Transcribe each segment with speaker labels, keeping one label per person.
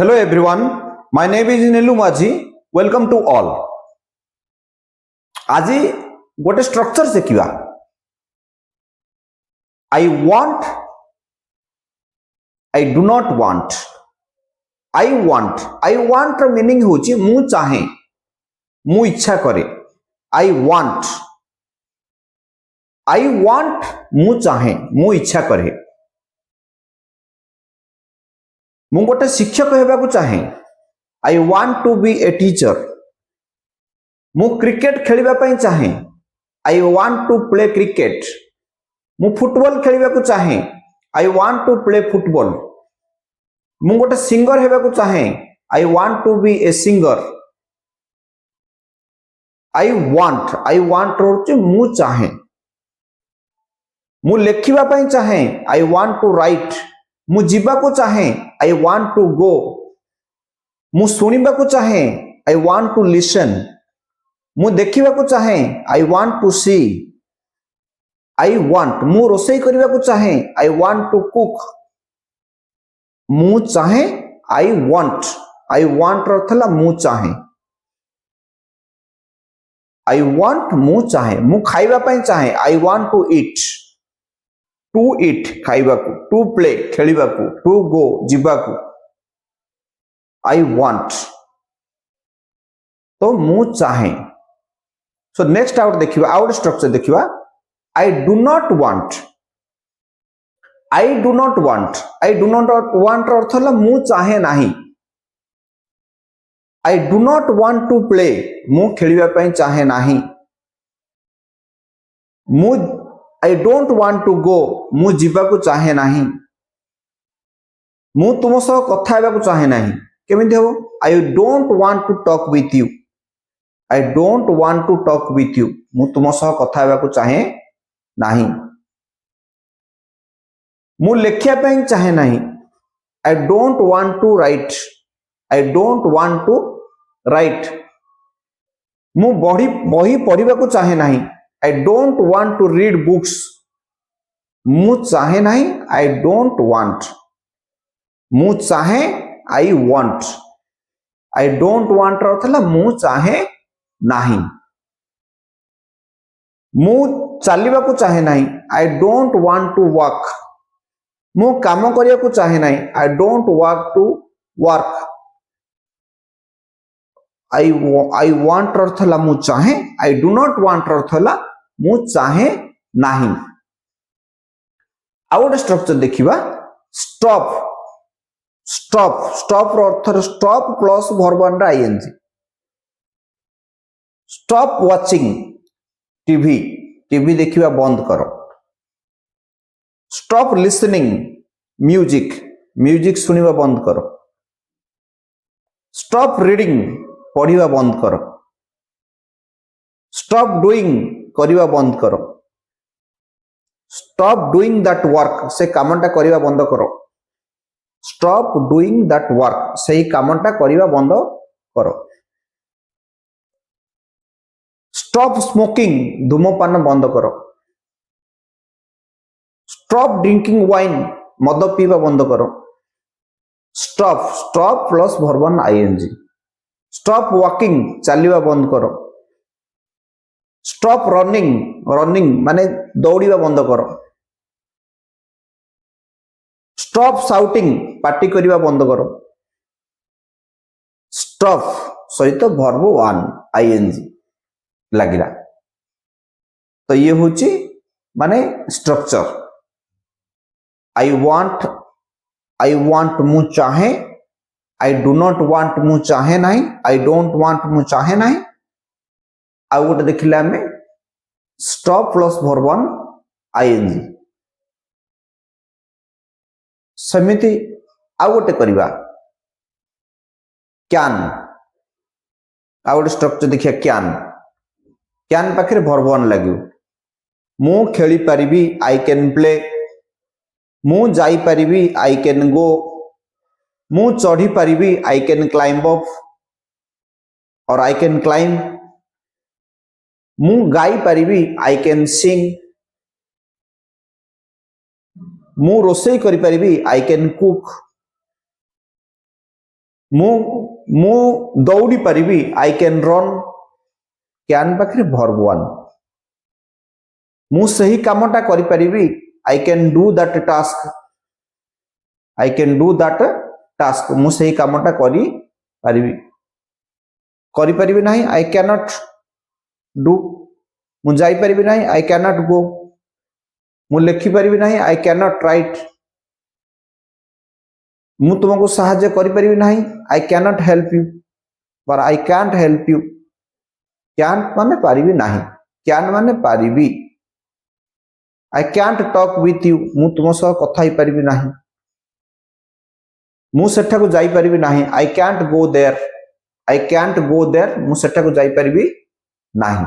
Speaker 1: Hello everyone, my name is Nilu Majhi. Welcome to all. आज गोटे structure देखिबा. I want, I do not want. I want ର meaning होची मु चाहे, मु इच्छा करे. I want मु चाहे, मु इच्छा करे. मु गोटे शिक्षक हेबाकु चाहे. I want to be a teacher. मु क्रिकेट खेलिबा पई चाहे. I want to play cricket. मु फुटबॉल खेलिबाकु चाहे. I want to play football. मु गोटे सिंगर हेबाकु चाहे. I want to be a singer. I want होचे मु चाहे. मु लेखिबा पई चाहे. I want to write. मु जीवाकु चाहे. I want to go. मु सुनिबाकु चाहे. I want to listen. मु देखिबाकु चाहे. I want to see. I want मु रोसई करिबाकु चाहे. I want to cook. मु चाहे. I want रो थला मु चाहे. I want मु चाहे. मु खाइबा पई चाहे. I want to eat. To eat खाइबाकु, to play खेलिबाकु, to go जीवाकु. I want तो मु चाहे. So next out देखिबा, आउट स्ट्रक्चर देखिबा. I do not want. I do not want रो अर्थ होला मु चाहे नाही. I do not want to play. मु खेलिबा पई चाहे नाही. I don't want to go. मु जीवाकु चाहे नाही. मु तुम सह कथा हेबाकु चाहे नाही. केमिति हो? I don't want to talk with you. I don't want to talk with you. मु तुम सह कथा हेबाकु चाहे नाही. मु लेखिया पई चाहे नाही. I don't want to write. I don't want to write. मु बही पढिबाकु चाहे नाही. I don't want to read books. मु चाहे नाही. I don't want. मु चाहे. I want. I don't want रो थला मु चाहे नाही. मु चालिबाकु चाहे नाही. I don't want to walk. मु काम करियाकु चाहे नाही. I don't want to work. I want रो थला मु चाहे. I do not want रो थला मु चाहे नाही. आउट स्ट्रक्चर देखिबा. स्टॉप रो अर्थ stop plus verb under ING. Stop watching TV देखिबा बंद करो. स्टॉप लिसनिंग म्यूजिक सुनिबा बंद करो. स्टॉप रीडिंग पढ़िबा बंद करो. स्टॉप डूइंग करिबा बंद करो. स्टॉप डूइंग दैट वर्क से कामटा करिबा बंद करो. स्टॉप डूइंग दैट वर्क से कामटा करिबा बंद करो. स्टॉप स्मोकिंग धूमपान बंद करो. स्टॉप ड्रिंकिंग वाइन मद पीवा बंद करो. Stop plus verb on ING. Stop walking चलिबा बंद करो. स्टॉप रनिंग माने दौड़िबा बंद करो. स्टॉप साउटिंग पार्टी करिबा बंद करो. स्टॉप सहित वर्ब वन आईएनजी लागिला. तो ये होची माने स्ट्रक्चर. I want मु चाहे. I do not want मु चाहे नहीं. I don't want मु चाहे नहीं. आउ गोटे देखिले आमे stop plus verb one ING. समिति आउ गोटे करिबा. कैन आउ गोटे स्ट्रक्चर देखिया. कैन पाखरे वर्ब वन लागियो. मु खेली परिबी. I can play. मु जाई परिबी. I can go. मु चढ़ी परिबी. I can climb up और I can climb. मु गाई परिबी. I can sing. मु रोसई करि परिबी. I can cook. मु मु दौड़ी परिबी आई कैन रन कैन पाखरे वर्ब 1 मु सही कामटा करि परिबी I can do that task I can do that task मु सही कामटा करि परिबी नहीं आई कैन नॉट डू मु जाई परिबी नहीं आई कैन नॉट गो मु लिखि परिबी नहीं आई कैन नॉट राइट मु तुमको सहाय्य करि परिबी नहीं I can not help you पर I can't help you can माने परिबी नहीं कैन माने परिबी I can't talk with you मु तुम सह कथा ही परिबी नहीं मु सेठा को जाई परिबी नहीं I can't go there I can't go there मु सेठा को जाई परिबी नहीं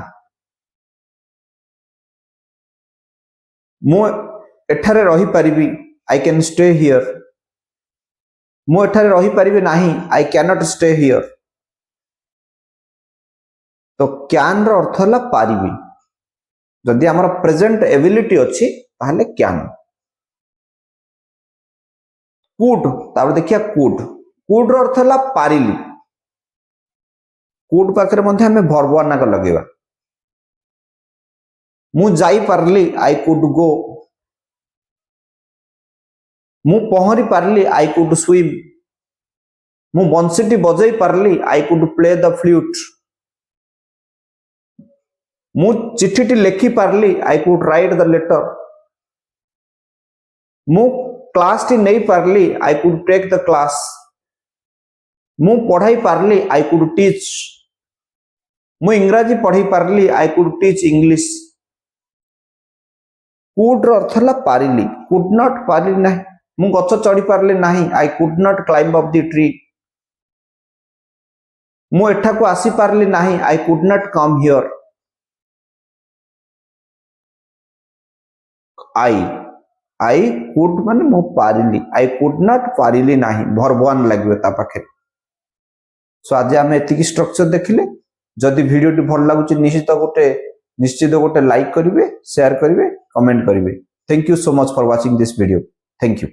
Speaker 1: मु एठारे रही परिबी आई कैन स्टे हियर मु एठारे रही परिबी नहीं I can not stay here तो कैन रो अर्थ होला परिबी जदि हमर प्रेजेंट एबिलिटी अछि ताहले कैन कुड तापर देखिया कुड रो अर्थ होला पारिली कुड पाखरे मध्ये हमें वर्ब 1 का लगेबा मु जाई पारली आई कुड गो मु पहरी पारली आई कुड स्विम मु बंसीटी बजाई पारली I could play the flute मु चिट्ठी लिखि पारली I could write the letter मु क्लास टी नहीं पारली I could take the class मु पढ़ाई पारली आई कुड टीच मु इंग्रजी पढ़ाई पारली I could teach English could रो अर्थ ला पारिली कुड नॉट पारिली नहीं मु गछ चढ़ी पारली नहीं I could not climb up the tree मु एठा को आसी पारली नहीं I could not come here I could माने मु पारिली आई कुड नॉट पारिली नहीं वर्ब 1 लागबे ता पाखे सो आज हम एतिकी स्ट्रक्चर देखिले जदि वीडियो टी भल लागुची निश्चित गोटे लाइक करिवे शेयर करिवे कमेंट करिवे thank you so much for watching this video thank you